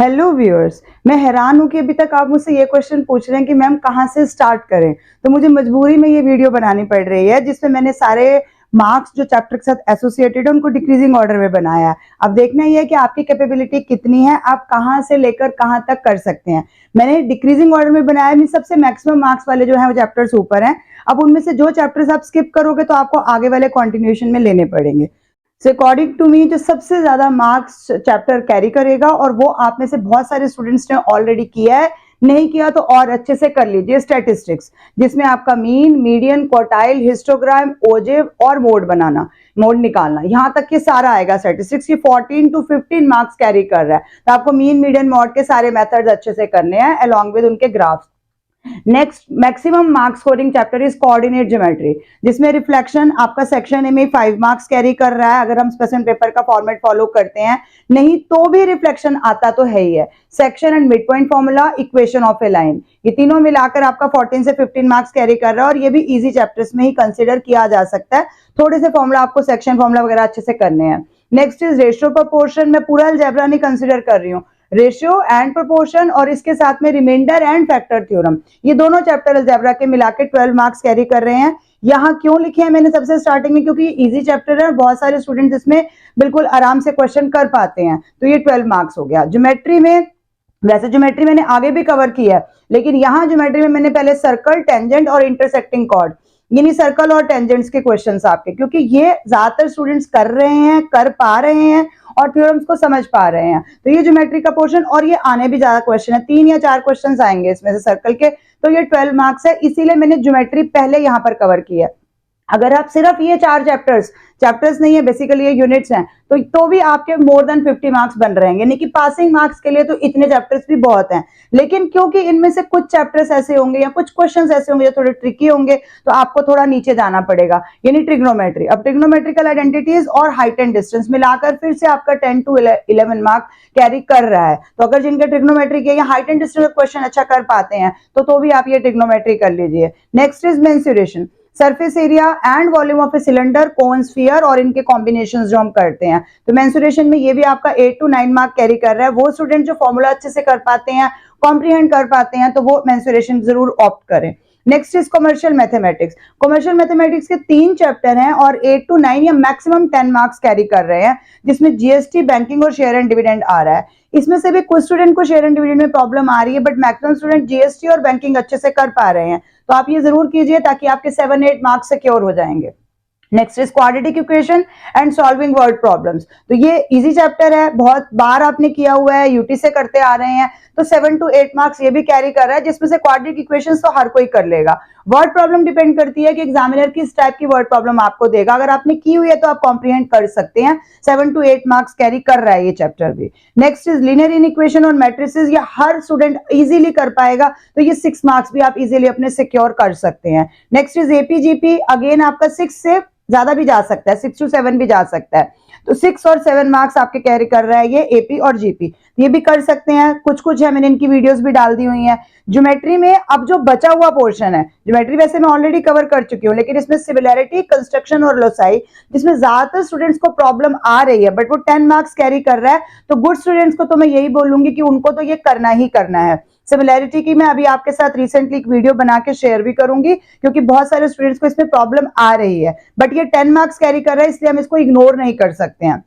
Hello viewers, मैं हैरान हूँ कि अभी तक आप मुझसे ये क्वेश्चन पूछ रहे हैं कि मैम कहाँ से स्टार्ट करें। तो मुझे मजबूरी में ये वीडियो बनानी पड़ रही है जिसमें मैंने सारे मार्क्स जो चैप्टर के साथ एसोसिएटेड है उनको डिक्रीजिंग ऑर्डर में बनाया है। अब देखना ही है कि आपकी कैपेबिलिटी कितनी है, आप कहाँ से लेकर कहाँ तक कर सकते हैं। मैंने डिक्रीजिंग ऑर्डर में बनाया, मीन सबसे मैक्सिमम मार्क्स वाले जो है वो चैप्टर्स ऊपर हैं। अब उनमें से जो चैप्टर्स आप स्किप करोगे तो आपको आगे वाले कॉन्टिन्यूएशन में लेने पड़ेंगे। सो अकॉर्डिंग टू मी जो सबसे ज्यादा मार्क्स चैप्टर कैरी करेगा, और वो आप में से बहुत सारे स्टूडेंट्स ने ऑलरेडी किया है, नहीं किया तो और अच्छे से कर लीजिए, स्टैटिस्टिक्स, जिसमें आपका मीन, मीडियन, क्वार्टाइल, हिस्टोग्राम, ओजेव और मोड बनाना, मोड निकालना, यहां तक के सारा आएगा। स्टैटिस्टिक्स ये 14 to 15 मार्क्स कैरी कर रहा है, तो आपको मीन, मीडियन, मॉड के सारे मेथड्स अच्छे से करने हैं अलॉन्ग विद उनके graphs. Next maximum marks scoring chapter is coordinate geometry, जिसमें रिफ्लेक्शन आपका सेक्शन ए में 5 मार्क्स कैरी कर रहा है अगर हम स्पेसिफिक पेपर का फॉर्मेट फॉलो करते हैं, नहीं तो भी रिफ्लेक्शन आता तो है ही है। Section and mid point formula, equation of A line, ये तीनों मिलाकर आपका 14 से 15 मार्क्स कैरी कर रहा है, और ये भी इजी चैप्टर्स में ही कंसिडर किया जा सकता है। थोड़े से फॉर्मूला आपको सेक्शन फॉर्मूला वगैरह अच्छे से करने हैं। नेक्स्ट इज रेशियो प्रोपोर्शन, मैं पूरा अलजेब्रा नहीं कंसिडर कर रही हूँ, रेशियो एंड प्रोपोर्शन और इसके साथ में रिमाइंडर एंड फैक्टर थ्योरम, ये दोनों चैप्टर अलजेब्रा के मिला के 12 मार्क्स कैरी कर रहे हैं। यहाँ क्यों लिखे हैं मैंने सबसे स्टार्टिंग में, क्योंकि इजी चैप्टर है, बहुत सारे स्टूडेंट्स इसमें बिल्कुल आराम से क्वेश्चन कर पाते हैं, तो ये 12 मार्क्स हो गया। ज्योमेट्री में, वैसे ज्योमेट्री मैंने आगे भी कवर किया है, लेकिन यहाँ ज्योमेट्री में मैंने पहले सर्कल, टेंजेंट और इंटरसेक्टिंग कॉर्ड, यानी सर्कल और टेंजेंट्स के क्वेश्चंस आपके, क्योंकि ये ज्यादातर स्टूडेंट्स कर रहे हैं, कर पा रहे हैं और थ्योरम्स को समझ पा रहे हैं, तो ये ज्योमेट्री का पोर्शन, और ये आने भी ज्यादा क्वेश्चन है, 3 या 4 क्वेश्चंस आएंगे इसमें से सर्कल के, तो ये 12 मार्क्स है, इसीलिए मैंने ज्योमेट्री पहले यहाँ पर कवर किया है। अगर आप सिर्फ ये 4 चैप्टर्स नहीं है, बेसिकली ये यूनिट्स हैं, तो भी आपके मोर देन 50 मार्क्स बन रहे हैं, यानी कि पासिंग मार्क्स के लिए तो इतने चैप्टर्स भी बहुत हैं। लेकिन क्योंकि इनमें से कुछ चैप्टर्स ऐसे होंगे या कुछ क्वेश्चंस ऐसे होंगे जो थोड़े ट्रिकी होंगे, तो आपको थोड़ा नीचे जाना पड़ेगा, यानी ट्रिग्नोमेट्री। अब ट्रिग्नोमेट्रिकल आइडेंटिटीज और हाइट एंड डिस्टेंस मिलाकर फिर से आपका 10 to 11 मार्क कैरी कर रहा है, तो अगर जिनके ट्रिग्नोमेट्री के या हाइट एंड डिस्टेंस क्वेश्चन अच्छा कर पाते हैं तो भी आप ये ट्रिग्नोमेट्री कर लीजिए। Next is mensuration, surface area and volume of a cylinder, cone, sphere और इनके कॉम्बिनेशंस जो हम करते हैं, तो मेंसुरेशन में ये भी आपका 8 to 9 मार्क कैरी कर रहा है। वो स्टूडेंट जो फॉर्मूला अच्छे से कर पाते हैं, कॉम्प्रीहेंड कर पाते हैं, तो वो मेंसुरेशन जरूर ऑप्ट करें। Next is commercial mathematics, commercial mathematics के 3 चैप्टर हैं और 8 to 9 या मैक्सिमम 10 मार्क्स कैरी कर रहे हैं, जिसमें जीएसटी, बैंकिंग और शेयर एंड डिविडेंड आ रहा है। इसमें से भी कुछ स्टूडेंट को शेयर एंड डिविडेंड में प्रॉब्लम आ रही है, बट मैक्सिमम स्टूडेंट जीएसटी और बैंकिंग अच्छे से कर पा रहे हैं, तो आप ये जरूर कीजिए ताकि आपके 7-8 मार्क्स सिक्योर हो जाएंगे। Next is quadratic equation and solving word problems, तो ये इजी चैप्टर है, बहुत बार आपने किया हुआ है, यूटी से करते आ रहे हैं, तो 7 to 8 मार्क्स ये भी कैरी कर रहा है, जिसमें से क्वाड्रेटिक इक्वेशंस तो हर कोई कर लेगा। वर्ड प्रॉब्लम डिपेंड करती है कि एग्जामिनर किस टाइप की वर्ड प्रॉब्लम आपको देगा, अगर आपने की हुई है तो आप कॉम्प्रीहेंड कर सकते हैं। 7 to 8 मार्क्स कैरी कर रहा है ये चैप्टर भी। नेक्स्ट इज लीनियर इनइक्वेशन और मैट्रिसेस, ये हर स्टूडेंट इजीली कर पाएगा, तो ये 6 मार्क्स भी आप इजीली अपने सिक्योर कर सकते हैं। नेक्स्ट इज एपीजीपी, अगेन आपका 6 से ज्यादा भी जा सकता है, 6 to 7 भी जा सकता है, तो 6 और 7 मार्क्स आपके कैरी कर रहा है ये एपी और जीपी, ये भी कर सकते हैं। कुछ है, मैंने इनकी वीडियोस भी डाल दी हुई हैं। ज्योमेट्री में अब जो बचा हुआ पोर्शन है, ज्योमेट्री वैसे मैं ऑलरेडी कवर कर चुकी हूँ, लेकिन इसमें सिमिलैरिटी, कंस्ट्रक्शन और लोसाई, जिसमें ज्यादातर स्टूडेंट्स को प्रॉब्लम आ रही है, बट वो 10 मार्क्स कैरी कर रहा है, तो गुड स्टूडेंट्स को तो मैं यही बोलूंगी कि उनको तो ये करना ही करना है। सिमिलैरिटी की मैं अभी आपके साथ रिसेंटली एक वीडियो बना के शेयर भी करूंगी, क्योंकि बहुत सारे स्टूडेंट्स को इसमें प्रॉब्लम आ रही है, बट ये 10 मार्क्स कैरी कर रहा है, इसलिए हम इसको इग्नोर नहीं कर सकते हैं।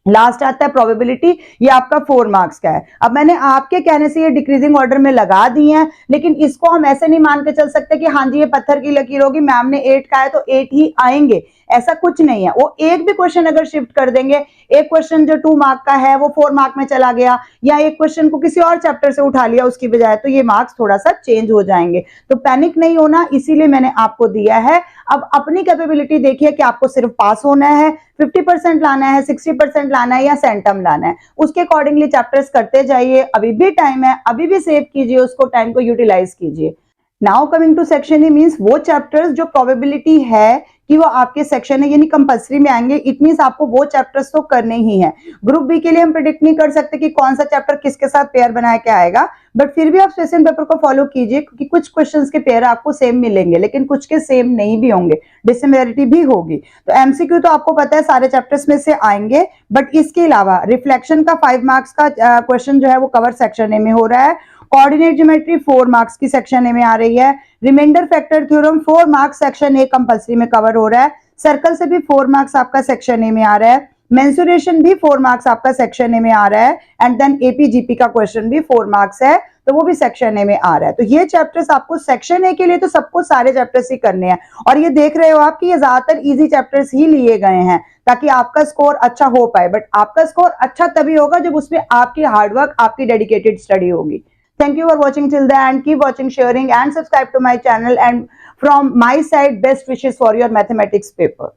लास्ट आता है प्रोबेबिलिटी, ये आपका 4 मार्क्स का है। अब मैंने आपके कहने से ये डिक्रीजिंग ऑर्डर में लगा दी है, लेकिन इसको हम ऐसे नहीं मान के चल सकते कि हाँ जी ये पत्थर की लकीर होगी, मैम ने 8 का है तो 8 ही आएंगे, ऐसा कुछ नहीं है। वो एक भी क्वेश्चन अगर शिफ्ट कर देंगे, एक क्वेश्चन जो 2 मार्क का है वो 4 मार्क में चला गया, या एक क्वेश्चन को किसी और चैप्टर से उठा लिया उसकी बजाय, तो ये मार्क्स थोड़ा सा चेंज हो जाएंगे, तो पैनिक नहीं होना, इसीलिए मैंने आपको दिया है। अब अपनी कैपेबिलिटी देखिए कि आपको सिर्फ पास होना है, 50% लाना है, 60% लाना है या सेंटम लाना है, उसके अकॉर्डिंगली चैप्टर्स करते जाइए। अभी भी टाइम है, अभी भी सेव कीजिए उसको, टाइम को यूटिलाइज कीजिए। Now coming to section A means वो चैप्टर्स जो प्रोबेबिलिटी है कि वो आपके सेक्शन है यानी कंपल्सरी में आएंगे, इट मींस आपको वो चैप्टर्स तो करने ही हैं। ग्रुप बी के लिए हम प्रेडिक्ट नहीं कर सकते कि कौन सा चैप्टर किसके साथ पेयर बना के आएगा, बट फिर भी आप क्वेश्चन पेपर को फॉलो कीजिए क्योंकि कुछ क्वेश्चंस के पेयर आपको सेम मिलेंगे लेकिन कुछ के सेम नहीं भी होंगे, डिसिमिलरिटी भी होगी। तो एमसीक्यू तो आपको पता है सारे चैप्टर्स में से आएंगे, बट इसके अलावा रिफ्लेक्शन का 5 मार्क्स का क्वेश्चन जो है वो कवर सेक्शन ए में हो रहा है। कोऑर्डिनेट ज्योमेट्री 4 मार्क्स की सेक्शन ए में आ रही है। Remainder factor theorem 4 marks section A compulsory में कवर हो रहा है। सर्कल से भी 4 मार्क्स आपका सेक्शन ए में आ रहा है। मेंसुरेशन भी 4 मार्क्स आपका सेक्शन ए में आ रहा है एंड देन एपीजीपी का क्वेश्चन भी 4 मार्क्स है तो वो भी सेक्शन ए में आ रहा है। तो ये चैप्टर्स आपको सेक्शन ए के लिए तो सबको सारे चैप्टर्स ही करने हैं और ये देख रहे हो आप कि ये ज्यादातर इजी चैप्टर्स ही लिए गए हैं ताकि आपका स्कोर अच्छा हो पाए, बट आपका स्कोर अच्छा तभी होगा जब उसमें आपकी हार्डवर्क, आपकी डेडिकेटेड स्टडी होगी। Thank you for watching till the end. Keep watching, sharing and subscribe to my channel, and from my side best wishes for your mathematics paper.